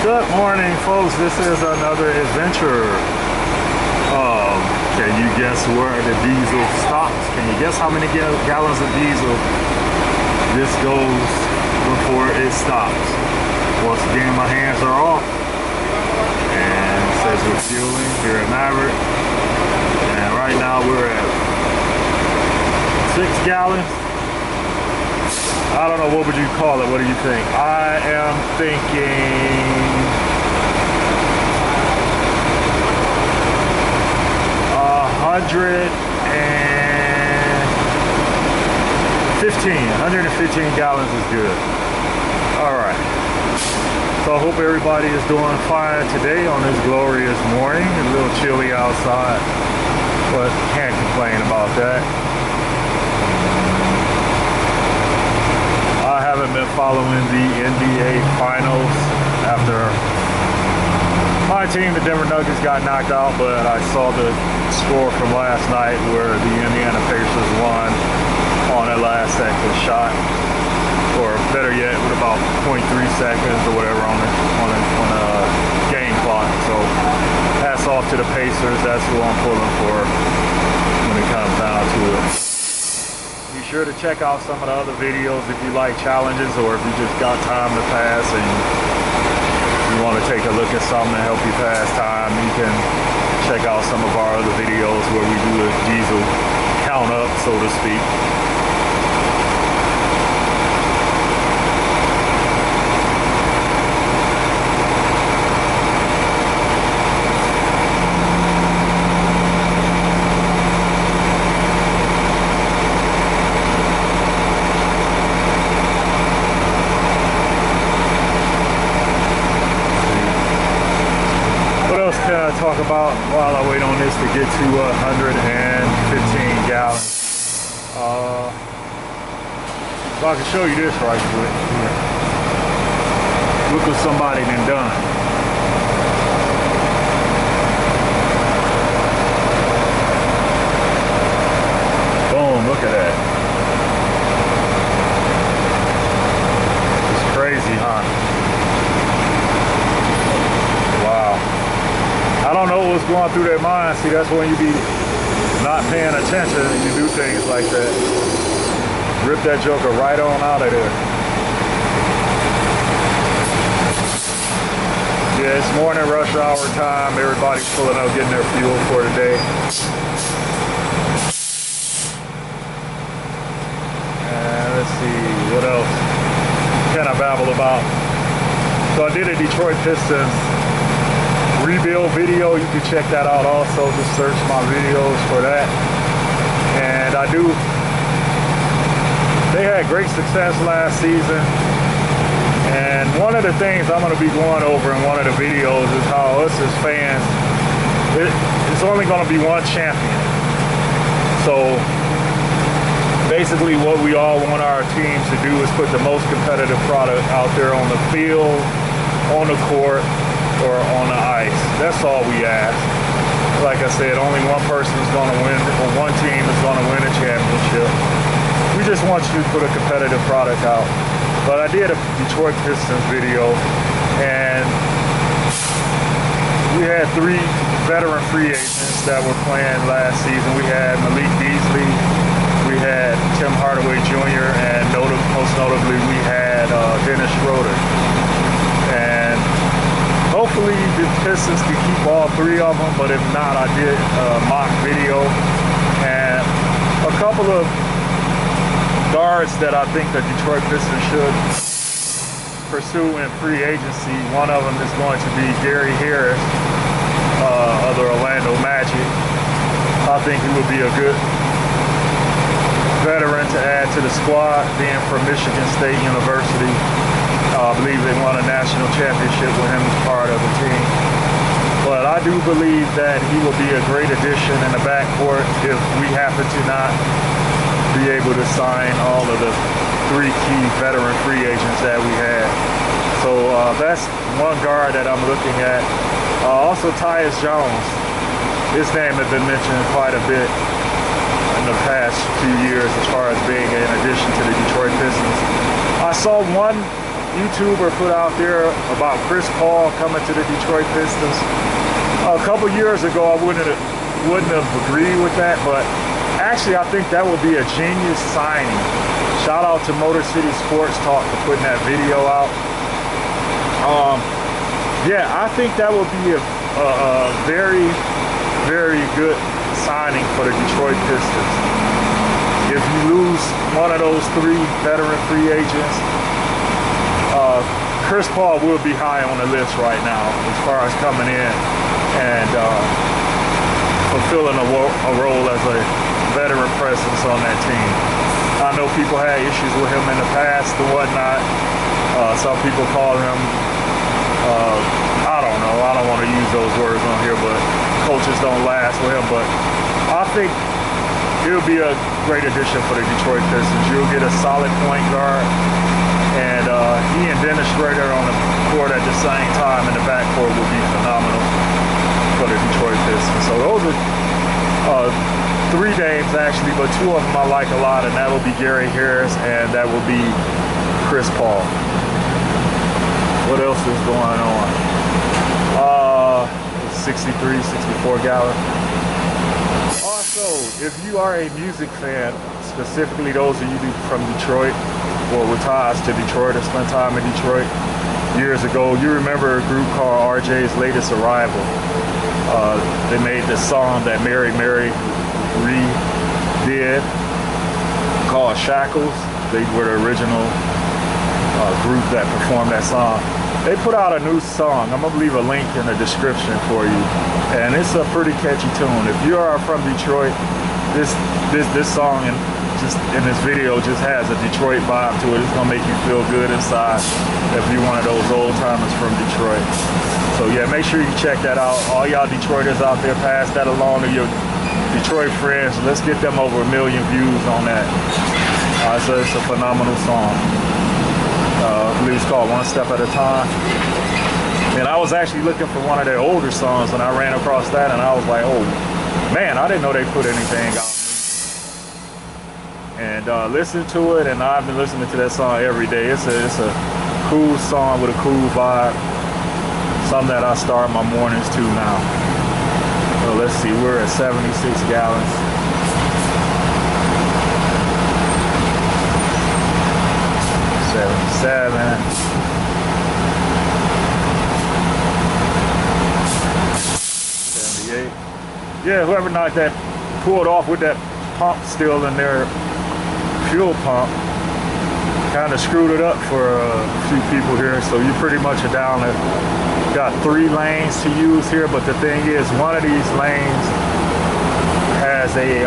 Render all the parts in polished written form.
Good morning, folks. This is another adventure. Can you guess where the diesel stops? Can you guess how many gallons of diesel this goes before it stops? Once again, my hands are off. And it says we're fueling here at Maverick. And right now we're at 6 gallons. I don't know, what would you call it? What do you think? I am thinking 115 gallons is good. All right. So I hope everybody is doing fine today on this glorious morning. It's a little chilly outside, but can't complain about that. I haven't been following the NBA Finals after my team, the Denver Nuggets, got knocked out, but I saw the score from last night where the Indiana Pacers won on a last second shot, or better yet, with about 0.3 seconds or whatever on the game clock. So hats off to the Pacers. That's who I'm pulling for when it comes down to it. Be sure to check out some of the other videos if you like challenges, or if you just got time to pass and you want to take a look at something to help you pass time. You can check out some of our other videos where we do a diesel count up, so to speak. Talk about while I wait on this to get to 115 gallons. So I can show you this right quick. Here. Look what somebody done done. Boom, look at that. It's crazy, huh? I don't know what's going through their mind. See, that's when you be not paying attention and you do things like that. Rip that joker right on out of there. Yeah, it's morning rush hour time. Everybody's pulling up, getting their fuel for the day. And let's see, what else can I babble about? So I did a Detroit Pistons rebuild video. You can check that out also. Just search my videos for that. And they had great success last season. And one of the things I'm going to be going over in one of the videos is how us as fans, it's only going to be one champion. So basically what we all want our teams to do is put the most competitive product out there on the field, on the court, or on the ice. That's all we ask. Like I said, only one person is going to win, or one team is going to win a championship. We just want you to put a competitive product out. But I did a Detroit Pistons video, and we had 3 veteran free agents that were playing last season. We had Malik Beasley, we had Tim Hardaway Jr., and most notably we had Dennis Schroeder. And hopefully the Pistons can keep all 3 of them, but if not, I did a mock video and a couple of guards that I think the Detroit Pistons should pursue in free agency. One of them is going to be Gary Harris of the Orlando Magic. I think he would be a good veteran to add to the squad, being from Michigan State University. I believe they won a national championship with him as part of the team. But I do believe that he will be a great addition in the backcourt if we happen to not be able to sign all of the 3 key veteran free agents that we had. So that's one guard that I'm looking at. Also Tyus Jones. His name has been mentioned quite a bit in the past few years as far as being an addition to the Detroit Pistons. I saw one YouTuber put out there about Chris Paul coming to the Detroit Pistons. A couple years ago, I wouldn't have agreed with that, but actually, I think that would be a genius signing. Shout out to Motor City Sports Talk for putting that video out. Yeah, I think that would be a very, very good signing for the Detroit Pistons. If you lose one of those 3 veteran free agents, Chris Paul will be high on the list right now as far as coming in and fulfilling a role as a veteran presence on that team. I know people had issues with him in the past and whatnot. Some people call him, I don't know, I don't want to use those words on here, but coaches don't last with him. But I think it'll be a great addition for the Detroit Pistons. You'll get a solid point guard, and he and Dennis Schrader on the court at the same time in the backcourt will be phenomenal for the Detroit Pistons. So those are 3 names actually, but 2 of them I like a lot, and that will be Gary Harris and that will be Chris Paul. What else is going on? 63, 64 gallon. Also, if you are a music fan, specifically those of you from Detroit or with ties to Detroit or spent time in Detroit years ago, you remember a group called RJ's Latest Arrival. They made this song that Mary Mary redid called Shackles. They were the original group that performed that song. They put out a new song. I'm gonna leave a link in the description for you, and it's a pretty catchy tune. If you are from Detroit, this song and just in this video just has a Detroit vibe to it. It's gonna make you feel good inside if you're one of those old timers from Detroit. So yeah, make sure you check that out. All y'all Detroiters out there, pass that along to your Detroit friends. Let's get them over 1 million views on that. So it's a phenomenal song. I believe it's called One Step at a Time. And I was actually looking for one of their older songs and I ran across that and I was like, oh man, I didn't know they put anything out. And listen to it, and I've been listening to that song every day. It's a cool song with a cool vibe. Something that I start my mornings to now. So let's see, we're at 76 gallons. $77. $78. Yeah, whoever knocked that, pulled off with that pump still in their fuel pump, kind of screwed it up for a few people here. So you pretty much are down to, got 3 lanes to use here, but the thing is, one of these lanes has a,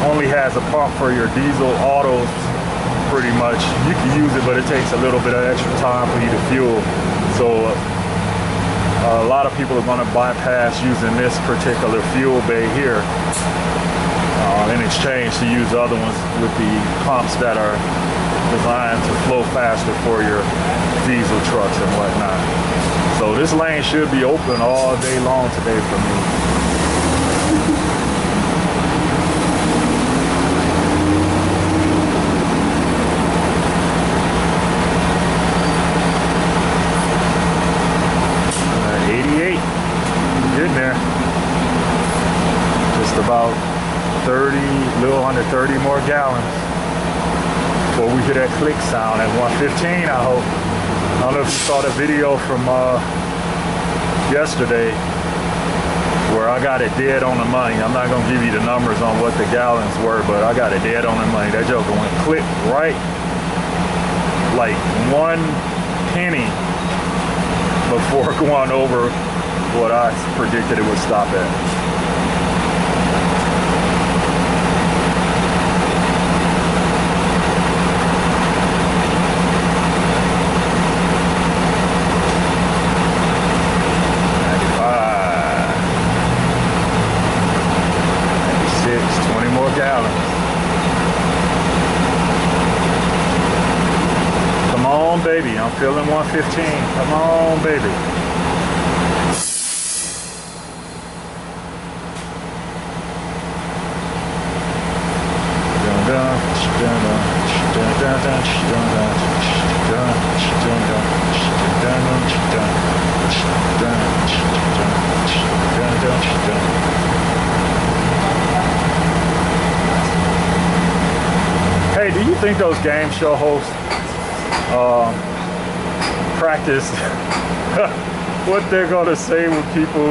only has a pump for your diesel autos. Pretty much you can use it, but it takes a little bit of extra time for you to fuel. So a lot of people are going to bypass using this particular fuel bay here in exchange to use other ones with the pumps that are designed to flow faster for your diesel trucks and whatnot. So this lane should be open all day long today for me. About 30, little under 30 more gallons before we hear that click sound at 115, I hope. I don't know if you saw the video from yesterday where I got it dead on the money. I'm not gonna give you the numbers on what the gallons were, but I got it dead on the money. That joker went click right, like 1 penny before going over what I predicted it would stop at. Baby, I'm feeling 115. Come on, baby. Dun, dun, dun, dun, dun, dun, dun, dun, dun, dun. think those game show hosts practice what they're gonna say when people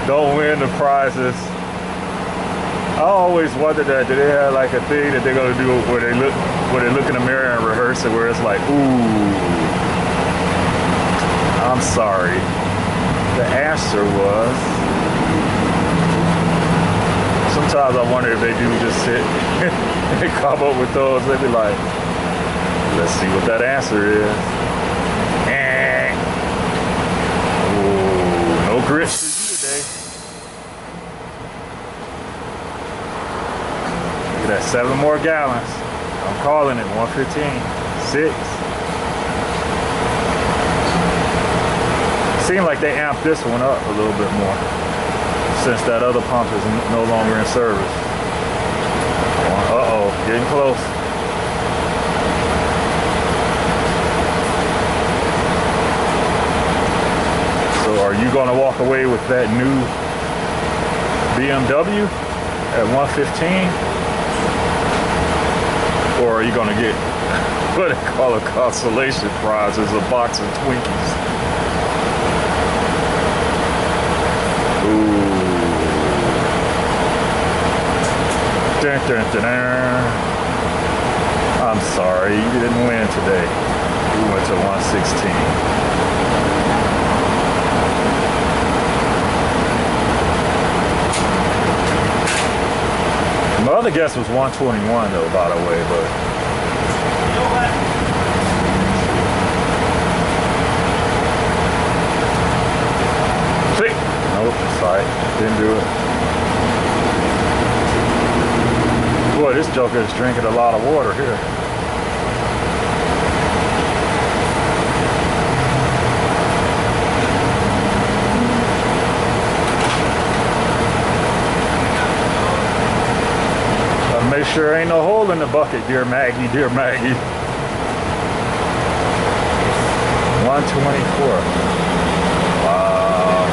don't win the prizes. I always wondered that. Do they have like a thing that they're gonna do where they look in the mirror and rehearse it, where it's like, ooh, I'm sorry. The answer was. Sometimes I wonder if they do just sit and come up with those. They'd be like, let's see what that answer is. Oh, no grits for you today. Look at that, 7 more gallons. I'm calling it 115, 6. Seemed like they amped this one up a little bit more since that other pump is no longer in service. Uh-oh, getting close. So are you gonna walk away with that new BMW at 115? Or are you gonna get what they call a consolation prize, is a box of Twinkies? Ooh. Dun, dun, dun, dun. I'm sorry, you didn't win today. You went to 116. My other guess was 121 though, by the way, but see? Nope, sorry, didn't do it. Boy, this joker is drinking a lot of water here. Make sure ain't no hole in the bucket, dear Maggie, dear Maggie. 124. Wow.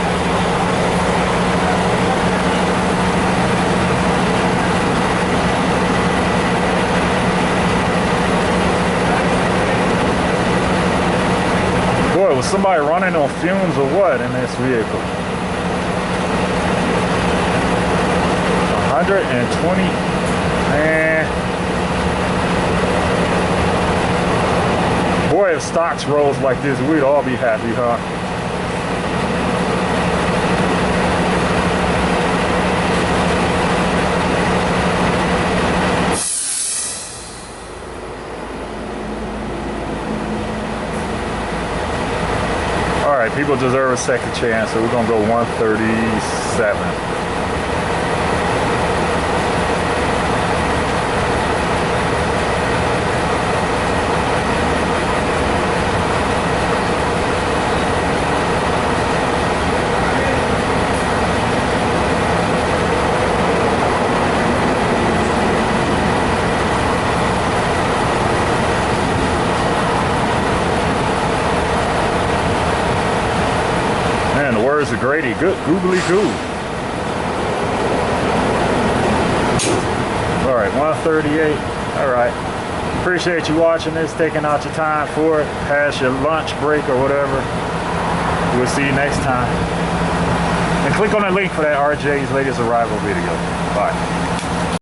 Boy, was somebody running on fumes or what in this vehicle? 120. Boy, if stocks rose like this, we'd all be happy, huh? All right, people deserve a second chance, so we're gonna go 137. Of Grady, good googly goo. All right, 138. All right, appreciate you watching this, taking out your time for it, past your lunch break or whatever. We'll see you next time. And click on the link for that RJ's latest arrival video. Bye.